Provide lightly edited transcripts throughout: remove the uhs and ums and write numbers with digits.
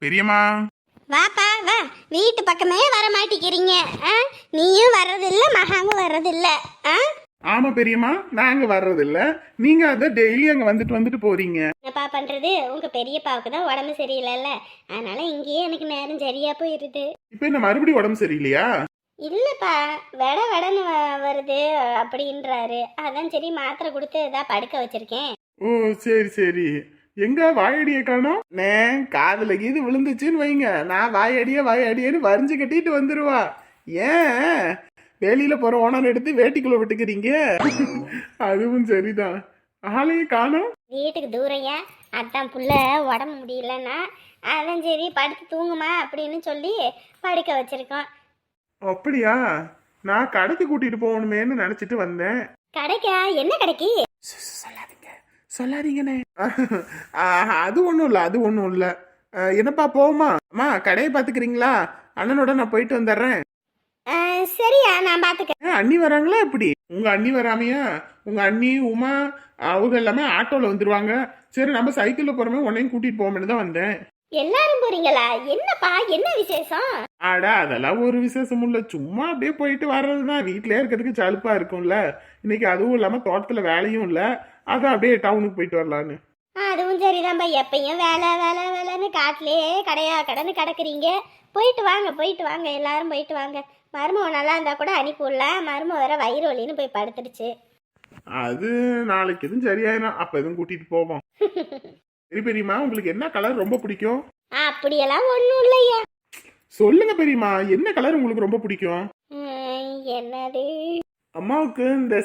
பெரியம்மா. வாப்பா வா. வீட்டு பக்கமே வர மாட்டேங்கிறீங்க. நீயும் வர்றதில்ல, மகாவும் வர்றதில்ல. ஆமா பெரியம்மா, நாங்க வர்றதில்ல. நீங்க அத டெய்லி அங்க வந்துட்டு வந்துட்டு போறீங்க. என்னப்பா பண்றது, உங்க பெரியப்பாவுக்கு தான் உடம்பு சரியில்லைல்ல, அதனால இங்கேயே எனக்கு நேரம் சரியா போயிருது. இப்ப என்ன மறுபடியும் உடம்பு சரியில்லையா? இல்லப்பா, வெடன்னு வருது அப்படின்றாரு. அதான் சரி மாத்திரை கொடுத்து ஏதாவது படுக்க வச்சிருக்கேன். ஓ சரி சரி. எங்க வாயடிய காணோம்? நே காதுல கீது விழுந்துச்சுன்னு வைங்க, நான் வாயடியன்னு வரிஞ்சு கட்டிட்டு வந்துருவா. ஏன் வெளியில போற ஓனர் எடுத்து வேட்டிக்குள்ள விட்டுக்கிறீங்க? அதுவும் சரிதான். ஆளையே காணோம். வீட்டுக்கு தூரையா, அதான் புள்ள உடம்பு முடியலன்னா அதான் சரி படுத்து தூங்குமா அப்படின்னு சொல்லி படுக்க வச்சிருக்கோம். அப்படியா? நான் கடைக்கு கூட்டிட்டு போகணுமேன்னு நினைச்சிட்டு வந்தேன். கடைக்கா? என்ன கடைக்கு? சொல்லாதீங்கண்ணே. அது ஒன்றும் இல்லை. என்னப்பா போமா? அம்மா கடையை பார்த்துக்கிறீங்களா? அண்ணனோட நான் போயிட்டு வந்துடுறேன். சரியா, நான் பார்த்துக்கிறேன். அண்ணி வராங்களா? எப்படி உங்க அண்ணி வராமையா? உங்க அண்ணி உமா அவங்க எல்லாமே ஆட்டோல வந்துருவாங்க. சரி நம்ம சைக்கிள்ல போறோமே, உன்னையும் கூட்டிட்டு போவோம்னு தான் வந்தேன். எல்லாரும் போறீங்களா? என்னப்பா, என்ன விசேஷம்? ஆடா அதெல்லாம் ஒரு விசேஷமும் இல்ல, சும்மா அப்படியே போயிட்டு வர்றதுதான். வீட்லயே இருக்கிறதுக்கு சலுப்பா இருக்கும்ல. இன்னைக்கு அதுவும் இல்லாம தோட்டத்துல வேலையும் இல்ல, அதான் அப்படியே டவுனுக்கு போயிட்டு வரலான்னு. அதுவும் சரிதான்பா, எப்பயும் வேலை வேலை வேலைன்னு காட்டிலே கடைன்னு கிடக்குறீங்க. போயிட்டு வாங்க எல்லாரும் போயிட்டு வாங்க. மருமக நல்லா இருந்தா கூட அனுப்பி விடலாம், மருமக வேற வயிறு வலின்னு போய் படுத்துடுச்சு. அது நாளைக்கு எதுவும் சரியாயிரும், அப்ப எதுவும் கூட்டிட்டு போவோம். சரி பெரியம்மா, உங்களுக்கு என்ன கலர் ரொம்ப பிடிக்கும்? அப்படியெல்லாம் ஒண்ணும் இல்லையா. சொல்லுங்க பெரியம்மா, என்ன கலர் உங்களுக்கு ரொம்ப பிடிக்கும்? என்னது? அம்மாவுக்கு இந்த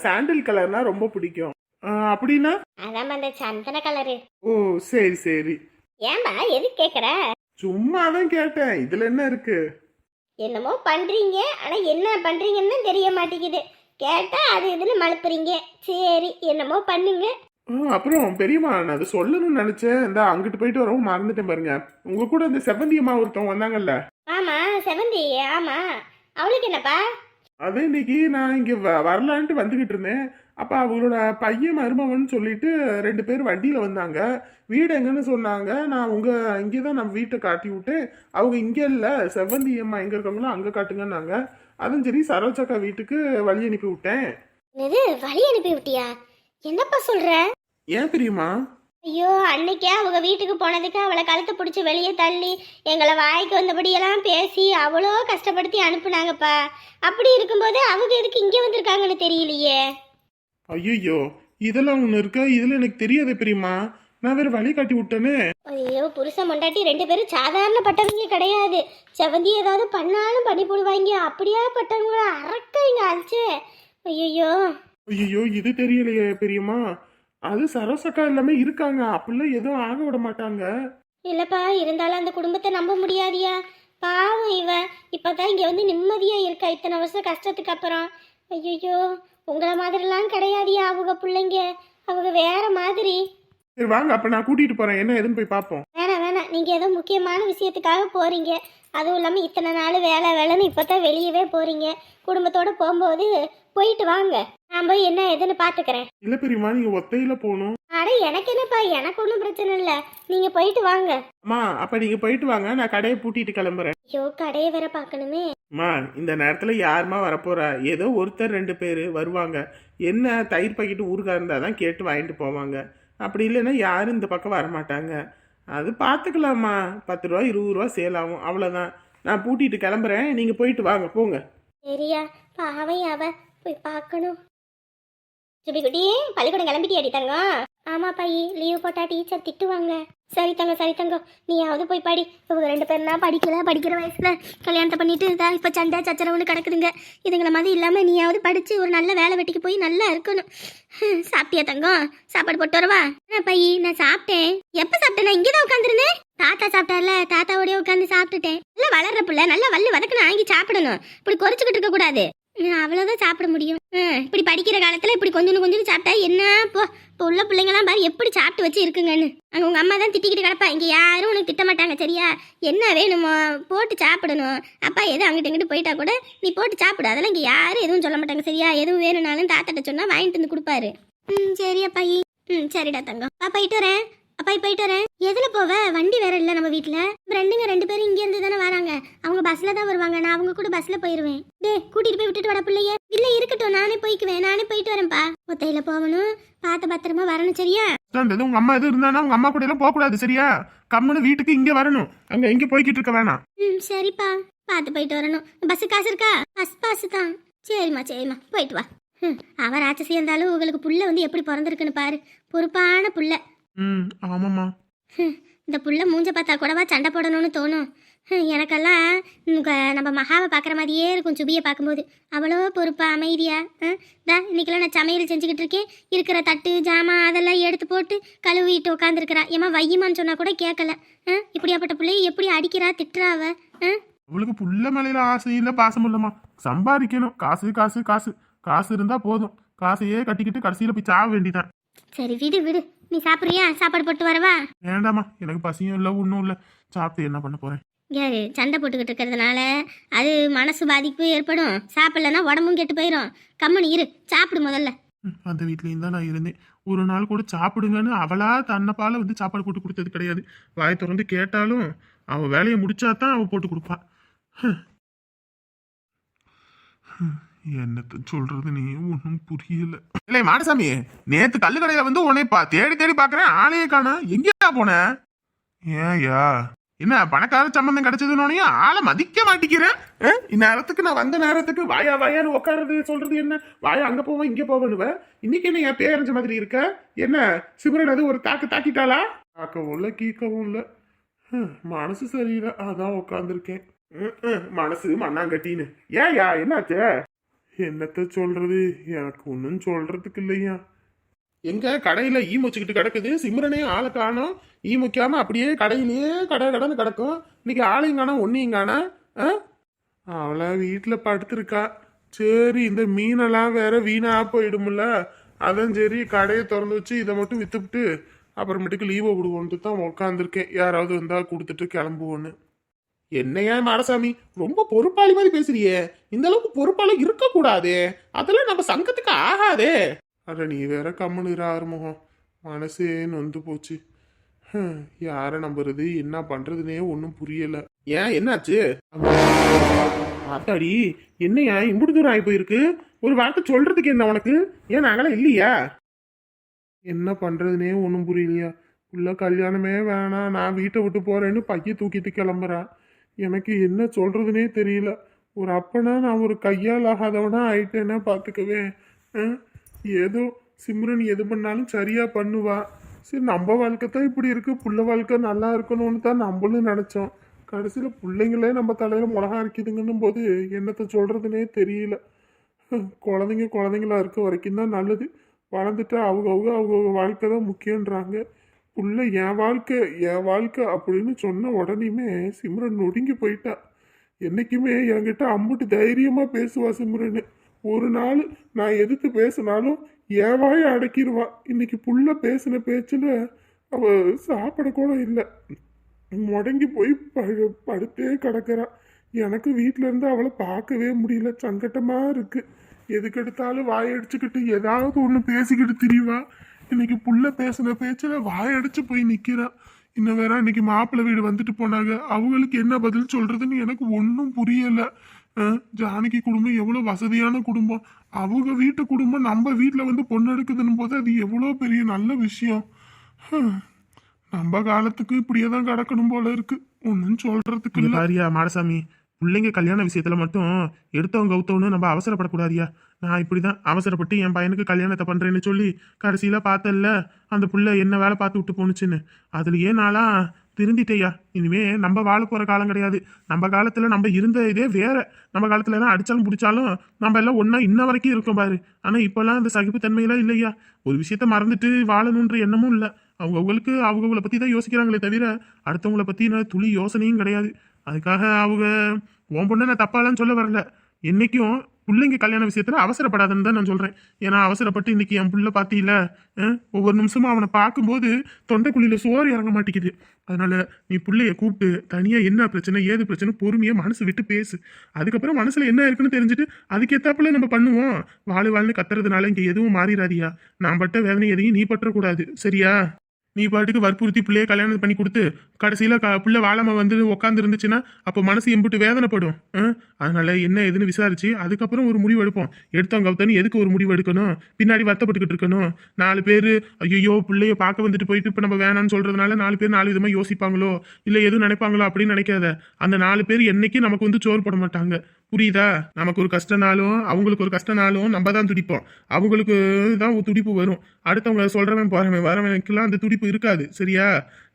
சாண்டில் கலர்னா ரொம்ப பிடிக்கும். அப்படின்னா? அதான் அந்த சந்தன கலரு. ஓ சரி சரி. ஏன்பா எது கேக்குற? சும்மாதான் கேட்டேன், இதுல என்ன இருக்கு? என்னமோ பண்றீங்க, ஆனா என்ன பண்றீங்கன்னு தெரிய மாட்டேங்குது. கேட்டா அது இதுன்னு மழுப்புறீங்க. சரி என்னமோ பண்ணுங்க. அப்புறம் பெரியம்மா, நான் அதை சொல்லணும்னு நினைச்சேன், இந்த அங்கிட்டு போயிட்டு வரவும் மறந்துட்டேன் பாருங்க. உங்க கூட இந்த செவந்தி அம்மா ஒருத்தவங்க வந்தாங்கல்ல? ஆமா செவந்தி, ஆமா. அவளுக்கு என்னப்பா? அதே இன்னைக்கு நான் இங்க வரலான்ட்டு வந்துகிட்டு இருந்தேன். அப்ப அவங்களோட பையன் மருமவன் சொல்லிட்டு 2 பேர் வண்டியில வந்தாங்க. வீடு எங்கன்னு சொன்னாங்க. நான் இங்கேதான் நம்ம வீட்டை காட்டி விட்டேன். அவங்க இங்க இல்ல, செவந்தி அம்மா எங்க இருக்காங்களோ அங்க காட்டுங்கன்னாங்க. அதுவும் சரி சரோஜாக்கா வீட்டுக்கு வழி அனுப்பி விட்டேன். இது வழி அனுப்பி விட்டியா? என்னப்பா சொல்ற? ஏன் பெரியம்மா? ஐயோ, அன்னைக்கே அவங்க வீட்டுக்கு போனதுக்கு அவளை கழுத்தை பிடிச்சி வெளியே தள்ளி எங்களை வாய்க்கு வந்தபடியெல்லாம் பேசி அவ்வளோ கஷ்டப்படுத்தி அனுப்புனாங்கப்பா. அப்படி இருக்கும்போது அவங்க எதுக்கு இங்கே வந்திருக்காங்கன்னு தெரியலையே. ஐயோ, இதெல்லாம் ஒண்ணு இருக்கா? இதுல எனக்கு தெரியாதே பெரியம்மா, நான் வேற வழி காட்டி விட்டேனே. ஐயோ, புருஷன் மண்டாட்டி 2 பேரும் சாதாரணப்பட்டவங்க கிடையாது. செவந்தி ஏதாவது பண்ணாலும் பண்ணி போடுவாங்க. அப்படியா பட்டவங்கள அறக்க அழிச்சு. ஐயோ ஐயோ, இது தெரியலையே பெரியம்மா. அது சரோசக்கா எல்லாமே இருக்காங்க, அப்படிலாம் எதுவும் ஆக விட மாட்டாங்க. இல்லப்பா, இருந்தாலும் அந்த குடும்பத்தை நம்ப முடியாதியா. பாவம் இவ இப்பதான் இங்க வந்து நிம்மதியா இருக்கா இத்தனை வருஷம் கஷ்டத்துக்கு அப்புறம். ஐயோ, உங்களை மாதிரிலாம் கிடையாதியா அவங்க பிள்ளைங்க. அவங்க வேற மாதிரி. சரி வாங்க, அப்ப நான் கூட்டிட்டு போறேன், என்ன எதுன்னு போய் பார்ப்போம். வேணாம், நீங்க ஏதோ முக்கியமான விஷயத்துக்காக போறீங்க. அதுவும் இல்லாம இத்தனை நாள் வேலைன்னு இப்பதான் வெளியவே போறீங்க. குடும்பத்தோட போகும்போது போயிட்டு வாங்க, நான் போய் என்ன எதுன்னு பாத்துக்கிறேன். இல்ல பெரியம்மா, நீங்க ஒத்தையில போகணும். அட எனக்கு என்னப்பா, எனக்கு ஒன்றும் பிரச்சனை இல்ல, நீங்க போயிட்டு வாங்க. அம்மா அப்ப நீங்க போயிட்டு வாங்க, நான் கடையை பூட்டிட்டு கிளம்புறேன். ஐயோ, கடையை வேற பாக்கணுமே. அம்மா இந்த நேரத்துல யாருமா வரப்போறா? ஏதோ ஒருத்தர் 2 பேரு வருவாங்க. என்ன தயிர் பாக்கெட்டு ஊறுகாய் இருந்தாதான் கேட்டு வாங்கிட்டு போவாங்க. அப்படி இல்லைன்னா யாரும் இந்த பக்கம் வரமாட்டாங்க. அது பார்த்துக்கலாமா, 10 ரூபா 20 ரூபா சேல் ஆகும், அவ்வளோதான். நான் பூட்டிட்டு கிளம்புறேன், நீங்க போயிட்டு வாங்க, போங்க. சரியா, பாவை அவ போய் பார்க்கணும். சுபிக்குட்டி, பள்ளிக்கூடம் கிளம்பிட்டியாடி தங்கம்? ஆமா பாயி, லீவ் போட்டா டீச்சர் திட்டுவாங்க. சரி தங்கம், நீயாவது போய் படி. இவங்க 2 பேர்னா படிக்கிற வயசுல கல்யாணத்தை பண்ணிட்டு இப்ப சண்டை சச்சரவுன்னு கிடக்குதுங்க. இதுங்களை மாதிரி இல்லாம நீயாவது படிச்சு ஒரு நல்ல வேலை வெட்டிக்கு போய் நல்லா இருக்கணும். சாப்பிட்டியா தங்கம்? சாப்பாடு போட்டு வரவா? பையி, நான் சாப்பிட்டேன். எப்ப சாப்பிட்டேன்? நான் இங்கதான் உட்காந்துருந்தேன். தாத்தா சாப்பிட்டார்ல, தாத்தாவோடய உட்காந்து சாப்பிட்டுட்டேன். நல்லா வளர்ற பிள்ளை, நல்லா வல்லு வதக்குன்னு வாங்கி சாப்பிடணும். இப்படி குறைச்சிக்கிட்டு இருக்க கூடாது. அவ்வளவுதான் சாப்பிட முடியும். இப்படி படிக்கிற காலத்துல இப்படி கொஞ்சம் சாப்பிட்டா என்ன? இப்போ உள்ள பிள்ளைங்கலாம் பாரு எப்படி சாப்பிட்டு வச்சு இருக்குங்கன்னு. அங்க உங்க அம்மா தான் திட்டிக்கிட்டு கிடப்பா. இங்க யாரும் உனக்கு திட்ட மாட்டாங்க, சரியா? என்ன வேணுமோ போட்டு சாப்பிடணும். அப்பா எதுவும் அங்கிட்டு இங்கிட்டு போயிட்டா கூட நீ போட்டு சாப்பிடு, அதெல்லாம் இங்க யாரும் எதுவும் சொல்ல மாட்டாங்க, சரியா? எதுவும் வேணும்னாலும் தாத்தாட்ட சொன்னா வாங்கிட்டு வந்து கொடுப்பாரு. சரியா பாயி? சரிடா தங்கம், போயிட்டு வரேன். அப்பா போயிட்டு வரேன். எதுல போவ? வண்டி வேற இல்ல நம்ம வீட்ல. ஃப்ரெண்டுங்க 2 பேரும் இங்க இருந்து தானே வராங்க. அவங்க பஸ்ல தான் வருவாங்க. நான் அவங்க கூட பஸ்ல போயிருவேன். டேய் கூட்டிட்டு போய் விட்டுட்டு வர பிள்ளைய. இல்ல இருக்கட்டும், நானே போய்க்குவேன். நானே போயிட்டு வரேன்ப்பா. ஒத்தையில போகணும். பார்த்து பத்திரமா வரணும் சரியா? உங்க அம்மா எதுவும் இருந்தானா உங்க அம்மா கூட எல்லாம் போக கூடாது சரியா? கம்முன்னு வீட்டுக்கு இங்க வரணும். அங்க எங்க போய்கிட்டு இருக்க வேணாம். சரிப்பா. பார்த்து போயிட்டு வரணும். பஸ் காசு இருக்கா? பஸ் பாஸ் தான். சரிம்மா சரிம்மா போயிட்டு வா. அவன் ராட்சசி இருந்தாலும் உங்களுக்கு புள்ள வந்து எப்படி பிறந்திருக்குன்னு பாரு. பொறுப்பான புள்ள. ஆமாம்மா. இந்த புள்ள மூஞ்ச பார்த்தா கூடவா சண்டை போடணும்னு தோணும். எனக்கெல்லாம் நம்ம மகாவை பார்க்குற மாதிரியே இருக்கும் சுபியை பார்க்கும்போது. அவ்வளோ பொறுப்பா அமைதியா. இன்னைக்கெல்லாம் நான் சமையல் செஞ்சுக்கிட்டு இருக்கேன். இருக்கிற தட்டு ஜாமான் அதெல்லாம் எடுத்து போட்டு கழுவிட்டு உட்காந்துருக்கிறா. ஏமா வையுமான்னு சொன்னா கூட கேட்கல. இப்படியாப்பட்ட பிள்ளைய எப்படி அடிக்கிறா திட்டுறா அவ? அவளுக்கு புள்ள மேலையில ஆசை இல்ல பாசம் இல்லம்மா. சம்பாதிக்கணும். காசு காசு காசு காசு இருந்தா போதும். காசையே கட்டிக்கிட்டு கடைசியில போய் சாக வேண்டிதான். சரி விடு விடு. நீ சாப்பிட்றியா? சாப்பாடு போட்டு வரவா? வேண்டாமா, எனக்கு பசியும் இல்லை ஒன்றும் இல்லை. சாப்பிட்டு என்ன பண்ண போறேன்? யாரு சண்டை போட்டுக்கிட்டு இருக்கிறதுனால அது மனசு பாதிப்பு ஏற்படும். சாப்பிடலன்னா உடம்பும் கெட்டு போயிடும். கம்மனி இரு, சாப்பிடு முதல்ல. அந்த வீட்லேயும் தான் நான் இருந்தேன். ஒரு நாள் கூட சாப்பிடுங்கன்னு அவளா தன்னைப்பால வந்து சாப்பாடு போட்டு கொடுத்தது கிடையாது. வாய் திறந்து கேட்டாலும் அவள் வேலையை முடிச்சாதான் அவள் போட்டு கொடுப்பா. என்னத்த சொல்றது நீ ஒன்றும் புரியல. இல்லை மாடசாமி, நேத்து கல்லு கடையில வந்து உன்னை தேடி தேடி பாக்குறேன். ஆளையே காணா. எங்கேயா போன? ஏயா என்ன பணக்கார சம்பந்தம் கிடைச்சதுன்னு ஆளை மதிக்க மாட்டேங்கிறேன். இந்நேரத்துக்கு நான் வந்த நேரத்துக்கு வாயா வாயான்னு உட்காருது சொல்றது என்ன? வாயா அங்க போவேன் இங்க போவேன்னுவ. இன்னைக்கு என்ன என் பேரஞ்ச மாதிரி இருக்க? என்ன சிம்ரன் அது ஒரு தாக்கிட்டாளா? தாக்கவும் இல்லை கீக்கவும் இல்லை. மனசு சரியில்லை, அதான் உட்காந்துருக்கேன். மனசு மண்ணாங்கட்டின்னு. ஏயா என்னாச்சு? என்னத்த சொல்றது, எனக்கு ஒன்றும் சொல்றதுக்கு இல்லையா. எங்க கடையில ஈ முச்சுக்கிட்டு கிடக்குது. சிம்ரனே ஆளை காணோம். ஈ முக்காம அப்படியே கடையிலேயே கடன்னு கிடக்கும். இன்னைக்கு ஆளையும் காணோம் ஒன்னையும் காணா. அவளை வீட்டில் படுத்திருக்கா. சரி இந்த மீனெல்லாம் வேற வீணா போயிடும்ல. அதான் சரி கடையை திறந்து வச்சு இதை மட்டும் வித்துவிட்டு அப்புறமேட்டுக்கு லீவை விடுவோன்ட்டு தான் உட்காந்துருக்கேன். யாராவது வந்தா கொடுத்துட்டு கிளம்புவோன்னு. என்னையா மாடசாமி ரொம்ப பொறுப்பாளி மாதிரி பேசுறியே? இந்த அளவுக்கு பொறுப்பாளி இருக்க கூடாது. அதெல்லாம் நம்ம சங்கத்துக்கு ஆகாதே. அட நீ வேற கம்முன்னு ஆறுமுகம். மனசே நொந்து போச்சு. யாரை நம்புறது என்ன பண்றதுனே ஒன்றும் புரியல. ஏன் என்னாச்சு? ஆத்தாடி என்னையா இம்புடு தூரம் ஆகி போயிருக்கு. ஒரு வார்த்தை சொல்றதுக்கு என்ன உனக்கு? ஏன் நாங்களாம் இல்லையா? என்ன பண்றதுனே ஒன்றும் புரியலையா. உள்ள கல்யாணமே வேணாம், நான் வீட்டை விட்டு போறேன்னு பைய தூக்கிட்டு கிளம்புறா. எனக்கு என்ன சொல்றதுனே தெரியல. ஒரு அப்பனா நான் ஒரு கையால் ஆகாதவனா ஆயிட்டேன்னா பார்த்துக்கவே. ஏதோ சிம்ரன் எது பண்ணாலும் சரியா பண்ணுவா. சரி நம்ம வாழ்க்கை தான் இப்படி இருக்கு, புள்ள வாழ்க்கை நல்லா இருக்கணும்னு தான் நம்மளும் நினைச்சோம். கடைசியில் பிள்ளைங்களே நம்ம தலையில மிளகா அரைக்குதுங்கன்னும் போது என்னத்த சொல்றதுனே தெரியல. குழந்தைங்களா இருக்க வரைக்கும் தான் நல்லது. வளர்ந்துட்டா அவங்க வாழ்க்கை தான் முக்கியன்றாங்க. புள்ள என் வாழ்க்கை அப்படின்னு சொன்ன உடனேயுமே சிம்ரன் நொடுங்கி போயிட்டா. என்னைக்குமே என்கிட்ட அம்புட்டு தைரியமா பேசுவா சிம்ரன். ஒரு நாள் நான் எதிர்த்து பேசினாலும் என் வாயை அடக்கிடுவா. இன்னைக்கு புள்ள பேசின பேச்சுல அவ சாப்பிட கூட இல்லை, முடங்கி போய் படுத்தே கிடக்கிறா. எனக்கு வீட்டில இருந்து அவளை பார்க்கவே முடியல. சங்கட்டமா இருக்கு. எதுக்கெடுத்தாலும் வாயடிச்சுக்கிட்டு ஏதாவது ஒன்று பேசிக்கிட்டு திரிவா. இன்னைக்கு புள்ள பேசின பேச்சுல வாயடிச்சு போய் நிக்கிறா. இன்னும் வேற இன்னைக்கு மாப்பிள்ளை வீடு வந்துட்டு போனாங்க. அவங்களுக்கு என்ன பதில் சொல்றதுன்னு எனக்கு ஒன்றும் புரியல. ஜானகி குடும்பம் எவ்வளவு வசதியான குடும்பம். அவங்க வீட்டு குடும்பம் நம்ம வீட்டுல வந்து பொண்ணு எடுக்குதுன்னு போது அது எவ்வளோ பெரிய நல்ல விஷயம். நம்ம காலத்துக்கு இப்படியே தான் கிடக்கணும் போல இருக்கு. ஒன்றும் சொல்றதுக்கு இல்லை. பாரியா மாடசாமி, பிள்ளைங்க கல்யாண விஷயத்துல மட்டும் எடுத்தவங்க கவுத்தவனு நம்ம அவசரப்படக்கூடாதியா. நான் இப்படிதான் அவசரப்பட்டு என் பையனுக்கு கல்யாணத்தை பண்றேன்னு சொல்லி கடைசியில பார்த்தல அந்த புள்ள என்ன வேலை பார்த்து விட்டு போனுச்சுன்னு. அதுலயே நான்லாம் திருந்திட்டையா. இனிமே நம்ம வாழ போற காலம் கிடையாது. நம்ம காலத்துல நம்ம இருந்த இதே வேற. நம்ம காலத்துல எல்லாம் அடிச்சாலும் பிடிச்சாலும் நம்ம எல்லாம் ஒன்னா இன்ன வரைக்கும் இருக்கோம் பாரு. ஆனா இப்பெல்லாம் அந்த சகிப்பு தன்மையெல்லாம் இல்லையா. ஒரு விஷயத்த மறந்துட்டு வாழணுன்ற எண்ணமும் இல்லை. அவங்களுக்கு அவங்கள பத்தி தான் யோசிக்கிறாங்களே தவிர அடுத்தவங்கள பத்தின துளி யோசனையும் கிடையாது. அதுக்காக அவங்க உன் பொண்ணை நான் தப்பாலான்னு சொல்ல வரல. என்னைக்கும் பிள்ளைங்க கல்யாண விஷயத்துல அவசரப்படாதுன்னு தான் நான் சொல்றேன். ஏன்னா அவசரப்பட்டு இன்னைக்கு என் புள்ள பாத்தீல, ஒவ்வொரு நிமிஷமும் அவனை பார்க்கும்போது தொண்டைக்குழியில சோறு இறங்க மாட்டேங்குது. அதனால நீ பிள்ளைய கூப்பிட்டு தனியா என்ன பிரச்சனை ஏது பிரச்சனை பொறுமையா மனசு விட்டு பேசு. அதுக்கப்புறம் மனசுல என்ன இருக்குன்னு தெரிஞ்சுட்டு அதுக்கேத்தாப்புல நம்ம பண்ணுவோம். வாழ்னு கத்துறதுனால இங்க எதுவும் மாறிடாதியா. நான் பட்ட வேதனை எதையும் நீ பற்றக்கூடாது சரியா? நீ பாட்டுக்கு வற்புறுத்தி பிள்ளைய கல்யாணம் பண்ணி கொடுத்து கடைசியில பிள்ளை வாழாம வந்து உட்காந்து இருந்துச்சுன்னா அப்போ மனசு எம்பிட்டு வேதனைப்படும். அதனால என்ன ஏதுன்னு விசாரிச்சு அதுக்கப்புறம் ஒரு முடிவு எடுப்போம். எடுத்தவங்க கவுத்தன்னு எதுக்கு ஒரு முடிவு எடுக்கணும், பின்னாடி வருத்தப்பட்டுக்கிட்டு இருக்கணும். 4 பேர் ஐயோ பிள்ளைய பார்க்க வந்துட்டு போயிட்டு இப்போ நம்ம வேணாம்னு சொல்றதுனால 4 பேர் 4 விதமா யோசிப்பாங்களோ இல்லை எதுவும் நினைப்பாங்களோ அப்படின்னு நினைக்காத. அந்த 4 பேர் என்னைக்கு நமக்கு வந்து சோறு போட மாட்டாங்க, புரியுதா? நமக்கு ஒரு கஷ்டனாலும் அவங்களுக்கு ஒரு கஷ்டனாலும் நம்ம தான் துடிப்போம். அவங்களுக்கு தான் ஒரு துடிப்பு வரும். அடுத்தவங்க சொல்றவன் போறவன் வரவனுக்கெல்லாம் அந்த துடிப்பு இருக்காது, சரியா?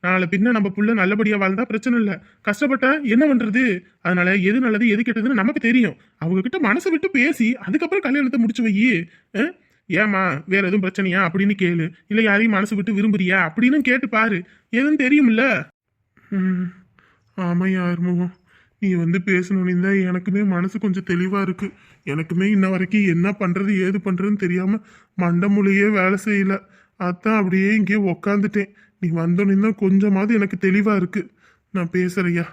நாளை பின்ன நம்ம புள்ள நல்லபடியா வாழ்ந்தா பிரச்சனை இல்லை. கஷ்டப்பட்டா என்ன பண்றது? அதனால எது நல்லது எது கெட்டதுன்னு நமக்கு தெரியும். அவங்க கிட்ட மனசை விட்டு பேசி அதுக்கப்புறம் கல்யாணத்தை முடிச்சு வை. ஏமா வேற எதுவும் பிரச்சனையா அப்படின்னு கேளு, இல்ல யாரையும் மனசு விட்டு விரும்புறியா அப்படின்னு கேட்டு பாரு, எதுவும் தெரியும்ல. ஆமையா இருமுகம், நீ வந்து பேசணுன்னு தான் எனக்குமே மனசு கொஞ்சம் தெளிவா இருக்கு. எனக்குமே இன்ன வரைக்கும் என்ன பண்றது ஏது பண்றதுன்னு தெரியாம மண்டமுலையே வேலை செய்யல. அதான் அப்படியே இங்கே உக்காந்துட்டேன். நீ வந்தோன்னு தான் கொஞ்சமாவது எனக்கு தெளிவா இருக்கு. நான் பேசுறையா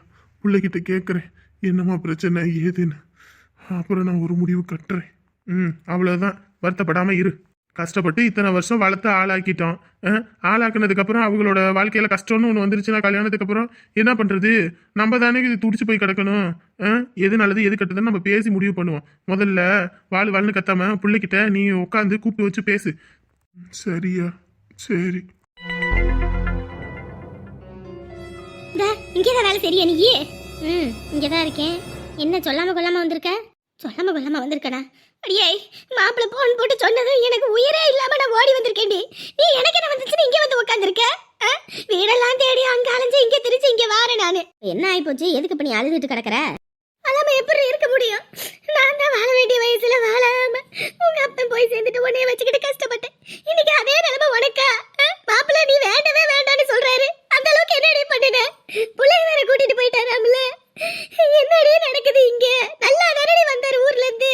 பிள்ளைகிட்ட கேட்குறேன் என்னம்மா பிரச்சனை ஏதுன்னு. அப்புறம் நான் ஒரு முடிவு கட்டுறேன். அவ்வளோதான், வருத்தப்படாம இரு. கஷ்டப்பட்டு இத்தனை வருஷம் வளர்த்து ஆளாக்கிட்டோம். ஆளாக்குனதுக்கு அப்புறம் அவங்களோட வாழ்க்கையில கஷ்டம்னு ஒன்று வந்துருச்சுன்னா கல்யாணத்துக்கு அப்புறம் என்ன பண்றது? நம்ம தானே இது துடிச்சு போய் கிடக்கணும். எது நல்லது எது கெட்டதுன்னு நம்ம பேசி முடிவு பண்ணுவோம். முதல்ல வாழ்னு கத்தாம பிள்ளைகிட்ட நீ உட்காந்து கூப்பிட்டு வச்சு பேசு, சரியா? சரி. இங்கேதான் வேலை சரியா நீ? இங்கதான் இருக்கேன். என்ன சொல்லாம கொள்ளாம வந்திருக்க? சொல்லாம கொள்ளாம வந்திருக்கடா. அடியே மாப்பிள்ள போன் போட்டு சொன்னது எனக்கு உயிரே இல்லாம நான் ஓடி வந்திருக்கேன்டி. நீ எனக்கு என்ன வந்துச்சு இங்க வந்து உட்காந்துருக்க? வீடெல்லாம் தேடி அங்க அலைஞ்சு இங்க திருச்சு இங்க வாரேன் நானு. என்ன ஆயிப்போச்சு? எதுக்கு இப்ப நீ அழுதுட்டு கிடக்குற? அதாம எப்படி இருக்க முடியும்? நான் தான் வாழ வேண்டிய வயசுல வாழாம உங்க அப்பன் போய் சேர்ந்துட்டு உன்னைய வச்சுக்கிட்டு கஷ்டப்பட்டேன். இன்னைக்கு அதே நிலைமை உனக்கா? மாப்பிள்ள நீ வேண்டவே வேண்டான்னு சொல்றாரு. அந்த அளவுக்கு என்னடி பண்ணின? பிள்ளைய வேற கூட்டிட்டு போயிட்டாராம்ல. என்னடி நடக்குது இங்க? நல்லா நரடி வந்தாரு ஊர்ல இருந்து.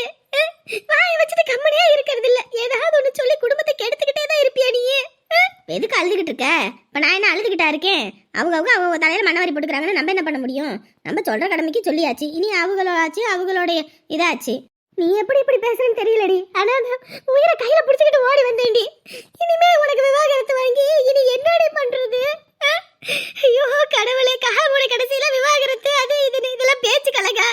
வாய வச்சுட்டு கம்மனியா இருக்கிறது இல்ல. ஏதாவது ஒண்ணு சொல்லி குடும்பத்தை கெடுத்துக்கிட்டே தான் இருப்பியா நீ? எதுக்கு அழுதுகிட்டு இருக்க? இப்ப நான் என்ன அழுதுகிட்டா இருக்கேன்? அவங்க தலையில மண்ணவாரி போட்டுக்கிறாங்கன்னு நம்ம என்ன பண்ண முடியும்? நம்ம சொல்ற கடமைக்கு சொல்லியாச்சு. இனி அவங்களோட அவங்களுடைய இதாச்சு. நீ எப்படி இப்படி பேசுறேன்னு தெரியலடி. ஆனா உயிரை கையில புடிச்சுக்கிட்டு ஓடி வந்தேன்டி. இனிமே உனக்கு விவாகரத்து வாங்கி இனி என்னடி பண்றது? ஐயோ கடவுளே, காலமுறை கடைசியில விவாகரத்து அது இதுன்னு இதெல்லாம் பேச்சு கலகா.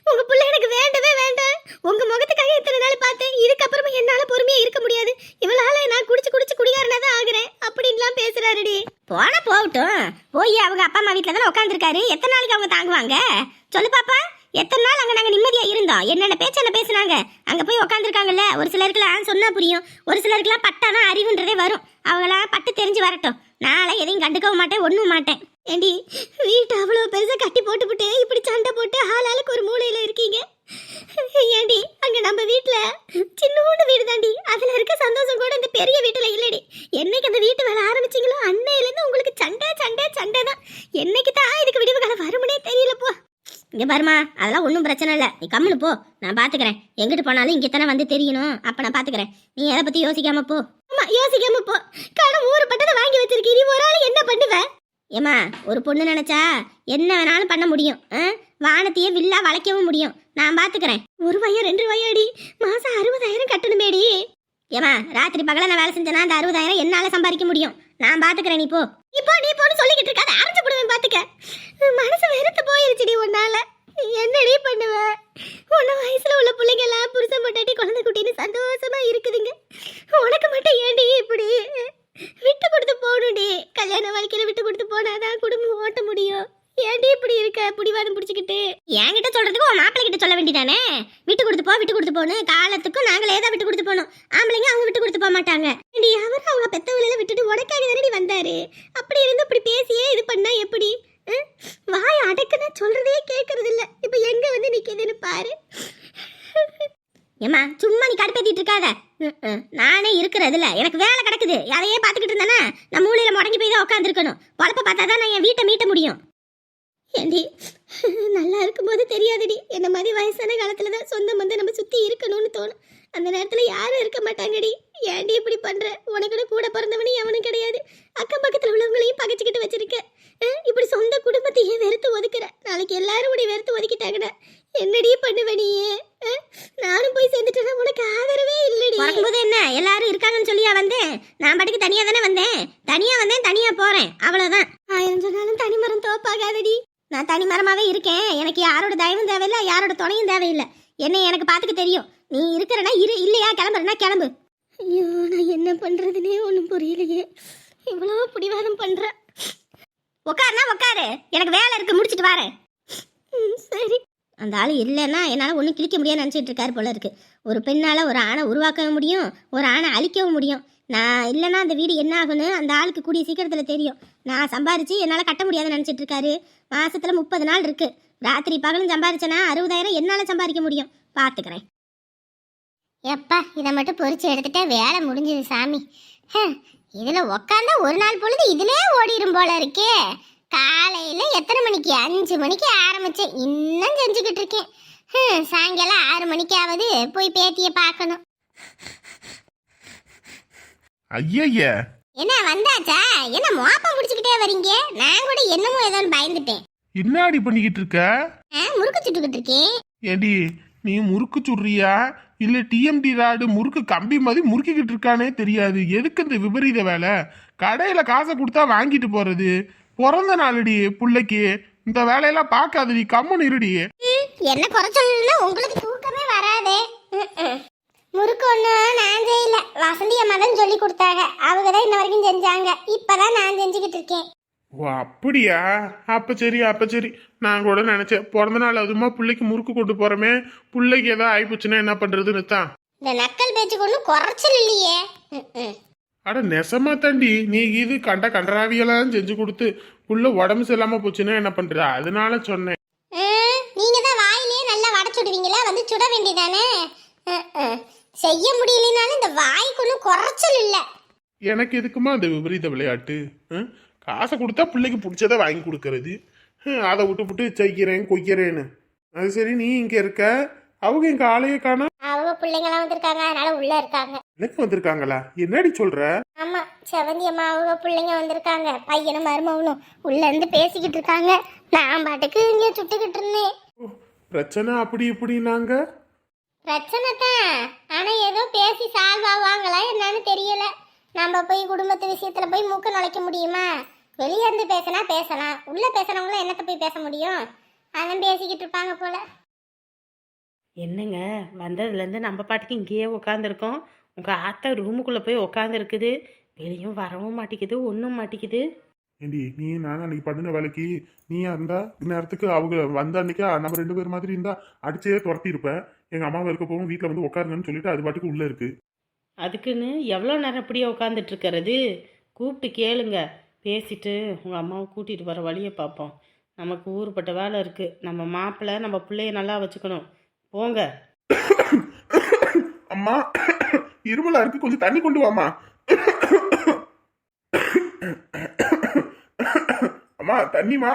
உங்க பிள்ளை எனக்கு வேண்டவே வேண்டாம். உங்க முகத்துக்காக இத்தனை நாள் பார்த்தேன். இதுக்கப்புறமா என்னால பொறுமையா இருக்க முடியாது. இவளால நான் குடிச்சு குடிகாரனா தான் ஆகுறேன் அப்படின்லாம் பேசுறாருடி. போனா போகட்டும். போய் அவங்க அப்பா அம்மா வீட்டுல தானே உட்காந்துருக்காரு. எத்தனை நாளைக்கு அவங்க தாங்குவாங்க? சொல்லு பாப்பா. எத்தனை நாள் அங்க நாங்க நிம்மதியா இருந்தோம்? என்னென்ன பேச்சென்ன பேசுனாங்க? அங்க போய் உட்காந்துருக்காங்கல்ல. ஒரு சிலருக்குலாம் சொன்னா புரியும், ஒரு சிலருக்குலாம் பட்டானா அறிவுன்றதே வரும். அவங்களாம் பட்டு தெரிஞ்சு வரட்டும். நாளை எதையும் கண்டுக்கவும் மாட்டேன், ஒண்ணும் மாட்டேன். ஏண்டி வீட்டு அவ்வளவு பெருசா கட்டி போட்டுவிட்டு இப்படி சண்டை போட்டு ஆளாளுக்கு ஒரு மூலையில இருக்கீங்க? ஏண்டி அங்க நம்ம வீட்டுல சின்னோண்டு வீடு தாண்டி. அதுல இருக்க சந்தோஷம் கூட இந்த பெரிய வீட்டுல இல்லடி. என்னைக்கு அந்த வீட்டு வேலை ஆரம்பிச்சீங்களோ அன்னையில இருந்து உங்களுக்கு சண்டை சண்டை சண்டை தான். என்னைக்கு தான் இதுக்கு விடிவு காலம் வரும்னே தெரியல. போ இங்க பாருமா, அதெல்லாம் ஒன்றும் பிரச்சனை இல்லை. நீ கம்முனு போ, நான் பாத்துக்கிறேன். எங்கிட்டு போனாலும் இங்கே தானே வந்து தெரியணும். அப்ப நான் பாத்துக்கிறேன். நீ எதை பத்தி யோசிக்காம போ. ஆமா யோசிக்காம போ. காலம் ஊரு பட்டதை வாங்கி வச்சிருக்கீ. நீ ஒரு ஆள் என்ன பண்ணுவ? ஏமா ஒரு பொண்ணு நினைச்சா என்ன வேணாலும் பண்ண முடியும். வானத்தையே வில்லா வளைக்கவும் முடியும். நான் பாத்துக்கிறேன். 1 ரூபாயோ 2 ரூபாயோடி மாசம் 60,000 கட்டணுமேடி. ஏமா ராத்திரி பகல நான் வேலை செஞ்சேன்னா அந்த 60,000 என்னால சம்பாதிக்க முடியும். நான் பாத்துக்கிறேன். நீ போ. நீ போன்னு சொல்லிக்கிட்டு இருக்காத. அரைச்சு போடுவேன் பாத்துக்க. மனசு வெறுத்து போயிருச்சுடி உன்னால. என்னடி பண்ணுவ? உன்ன வயசுல உள்ள பிள்ளைங்க எல்லாம் புருஷன் பொண்டாட்டி குழந்தை குட்டின்னு சந்தோஷமா இருக்குதுங்க. உனக்கு மட்டும் ஏண்டி இப்படி? விட்டு கொடுத்து போகணும்டி. கல்யாண வாழ்க்கையில விட்டு கொடுத்து போனாதான் குடும்பம் ஓட்ட முடியும். ஏண்டி இப்படி இருக்க புடிவாதம் பிடிச்சிக்கிட்டு? என்கிட்ட சொல்றதுக்கு உன் மாப்பிள்ளை கிட்ட சொல்ல வேண்டியதானே? விட்டு கொடுத்து போன்னு. காலத்துக்கும் நாங்களே தான் விட்டு கொடுத்து போனோம். ஆம்பளைங்க அவங்க விட்டு கொடுத்து போக மாட்டாங்க. அவர் அவங்க பெத்தவளையில விட்டுட்டு உனக்காக தானடி வந்தாரு. அப்படி இருந்து இப்படி பேசியே இது பண்ணா எப்படி? வாய் அடக்குனா சொல்றதே கேட்கறது இல்ல. இப்ப எங்க வந்து நிக்குதுன்னு பாரு. ஏமா சும்மா நீ கடுப்பேத்திட்டு இருக்காத. நானே இருக்கிறதுல எனக்கு வேலை கிடக்குது. அதையே பாத்துக்கிட்டு இருந்தானே நான் மூலையில முடங்கி போய் தான் உட்காந்துருக்கணும். பொழப்ப பார்த்தாதான் நான் என் வீட்டை மீட்ட முடியும். ஏண்டி நல்லா இருக்கும்போது தெரியாதுடி. என்ன மாதிரி வயசான காலத்துல தான் சொந்தம் வந்து நம்ம சுத்தி இருக்கணும்னு தோணும். அந்த நேரத்துல யாரும் இருக்க மாட்டாங்கடி. ஏண்டி இப்படி பண்ற? உனக்கு கூட பிறந்தவனே எவனும் கிடையாது. அக்கம் பக்கத்துல உள்ளவங்களையும் பகைச்சுக்கிட்டு வச்சிருக்க. இப்படி சொந்த குடும்பத்தையே வெறுத்து ஒதுக்குற. நாளைக்கு எல்லாரும் உடைய வெறுத்து ஒதுக்கிட்டாங்கடா என்னடி பண்ணுவ நீ? நானும் போய் சேர்ந்துட்டேன்னா உனக்கு ஆதரவே இல்லடி. பார்க்கும்போது என்ன எல்லாரும் இருக்காங்கன்னு சொல்லியா வந்தேன்? நான் பாட்டுக்கு தனியா தானே வந்தேன். தனியா போறேன், அவ்வளவுதான். ஆயிரம் சொன்னாலும் தனிமரம் தோப்பாகாதடி. நான் தனி மரமாவே இருக்கேன். எனக்கு யாரோட தயவும் தேவையில்லை, யாரோட துணையும் தேவையில்லை. என்னை எனக்கு பார்த்துக்க தெரியும். நீ இருக்கிறனா இரு, இல்லையா கிளம்புறனா கிளம்பு. ஐயோ, நான் என்ன பண்றதுன்னே ஒன்றும் புரியலையே. இவ்வளோ பிடிவாதம் பண்ற. உட்காருனா உட்காரு, எனக்கு வேலை இருக்கு, முடிச்சிட்டு வரேன். சரி. அந்த ஆள் இல்லைன்னா என்னால் ஒன்றும் கிழிக்க முடியாதுன்னு நினச்சிட்டு இருக்காரு போல இருக்கு. ஒரு பெண்ணால் ஒரு ஆணை உருவாக்கவும் முடியும், ஒரு ஆணை அழிக்கவும் முடியும். நான் இல்லைன்னா அந்த வீடு என்ன ஆகுன்னு அந்த ஆளுக்கு கூடிய சீக்கிரத்தில் தெரியும். நான் சம்பாரிச்சு என்னால் கட்ட முடியாதுன்னு நினச்சிட்டு இருக்காரு. மாசத்துல 30 நாள் இருக்கு. ராத்திரி பகலும் சம்பாரிச்சேன்னா 60,000 என்னால் சம்பாதிக்க முடியும். பார்த்துக்கிறேன். எப்பா, இதை மட்டும் பொறிச்சு எடுத்துட்டா வேலை முடிஞ்சது சாமி. இதில் உக்காந்தா ஒரு நாள் பொழுது இதிலே ஓடிடும் போல இருக்கே. காலையில் எத்தனை மணிக்கு? 5 மணிக்கு ஆரம்பிச்சேன், இன்னும் செஞ்சுக்கிட்டு இருக்கேன். சாயங்காலம் 6 மணிக்காவது போய் பேத்தியை பார்க்கணும். ஐய, என்ன வந்தாச்சா? என்ன மோப்பம் பிடிச்சிக்கிட்டே வரீங்க? நான் கூட என்னமோ ஏதோன்னு பயந்துட்டேன். என்னடி பண்ணிக்கிட்டு இருக்க? முறுக்கு சுட்டுக்கிட்டு இருக்கேன். ஏடி, நீ முறுக்கு சுடுறியா இல்ல டிஎம்டி ராடு முறுக்கு கம்பி மாதிரி முறுக்கிக்கிட்டு இருக்கானே தெரியாது. எதுக்கு இந்த விபரீத வேலை? கடையில காசை கொடுத்தா வாங்கிட்டு போறது. பிறந்த நாளுடி புள்ளைக்கு. இந்த வேலையெல்லாம் பார்க்காதடி, கம்முன்னு இருடி. என்ன குறைச்சல்னா உங்களுக்கு தூக்கமே வராதே. முறுக்கு ஒண்ணு நான் செய்யல, வசந்தி அம்மா தான் சொல்லி கொடுத்தாங்க. அவங்க தான் இன்ன வரைக்கும் செஞ்சாங்க. இப்பதான் நான் செஞ்சுக்கிட்டு இருக்கேன். ஓ அப்படியா? அப்ப சரி. நான் கூட நினைச்சேன் பிறந்த நாள் அதுமா பிள்ளைக்கு முறுக்கு கொண்டு போறமே, பிள்ளைக்கு ஏதாவது ஆயிப்போச்சுன்னா என்ன பண்றதுன்னு தான். இந்த நக்கல் பேச்சுக்கு ஒன்றும் குறைச்சல் இல்லையே. அட நெசமா தாண்டி, நீ இது கண்டராவியெல்லாம் செஞ்சு கொடுத்து புள்ள உடம்பு சரியில்லாம போச்சுன்னா என்ன பண்றது? அதனால சொன்னேன். நீங்க தான் வாயிலே நல்லா வடை சுடுவீங்களா, வந்து சுட வேண்டியதானே. செய்ய முடியலனாலும் இந்த வாய்க்கு ஒன்றும் குறைச்சல் இல்லை. எனக்கு எதுக்குமா அந்த விபரீத விளையாட்டு? காசை கொடுத்தா பிள்ளைக்கு பிடிச்சதை வாங்கி கொடுக்கறது, அதை விட்டு செய்கிறேன் கொய்க்கிறேன்னு. அது சரி, நீ இங்க இருக்க, அவங்க எங்க ஆளையே காணோம். அவங்க பிள்ளைங்களாம் வந்திருக்காங்க, அதனால உள்ள இருக்காங்க. எனக்கு வந்திருக்காங்களா? என்னடி சொல்ற? ஆமா, செவந்தி அம்மா அவங்க பிள்ளைங்க வந்திருக்காங்க. பையனும் மருமகனும் உள்ள இருந்து பேசிக்கிட்டு இருக்காங்க. நான் பாட்டுக்கு இங்க சுட்டுக்கிட்டு இருந்தேன். பிரச்சனை அப்படி இப்படின்னாங்க. பிரச்சனை தான், ஆனா ஏதோ பேசி சால்வ் ஆவாங்களா என்னன்னு தெரியல. நம்ம போய் குடும்பத்து விஷயத்துல போய் மூக்க நுழைக்க முடியுமா? வெளியே இருந்து பேசினா பேசலாம், உள்ள பேசுறவங்களும் என்னத்த போய் பேச முடியும்? அதான் பேசிக்கிட்டு இருப்பாங்க போல. என்னங்க, வந்ததுலேருந்து நம்ம பாட்டுக்கு இங்கேயே உட்காந்துருக்கோம். உங்கள் ஆத்தா ரூமுக்குள்ளே போய் உட்காந்துருக்குது. வெளியும் வரவும் மாட்டேங்குது, ஒன்றும் மாட்டேங்குது. ஏண்டி, நீ நான் அன்னைக்கு பண்ணின வேலைக்கு நீயா இருந்தா இந்நேரத்துக்கு அவங்க வந்த அன்னைக்கு நம்ம 2 பேர் மாதிரி இருந்தா அடிச்சே துரத்தி இருப்பேன். எங்க அம்மாவை இருக்க போகும் வீட்டில் வந்து உட்காருங்கன்னு சொல்லிட்டு அது பாட்டுக்கு உள்ள இருக்கு. அதுக்குன்னு எவ்வளோ நேரம் இப்படியே உட்காந்துட்டு இருக்கிறது? கூப்பிட்டு கேளுங்க, பேசிட்டு உங்கள் அம்மாவை கூட்டிகிட்டு வர வழியை பார்ப்போம். நமக்கு ஊருப்பட்ட வேலை இருக்குது. நம்ம மாப்பிள்ளை நம்ம பிள்ளைய நல்லா வச்சுக்கணும். போங்க. அம்மா, இருமலா இருக்கு, கொஞ்சம் தண்ணி கொண்டு வாமா. அம்மா, தண்ணிமா.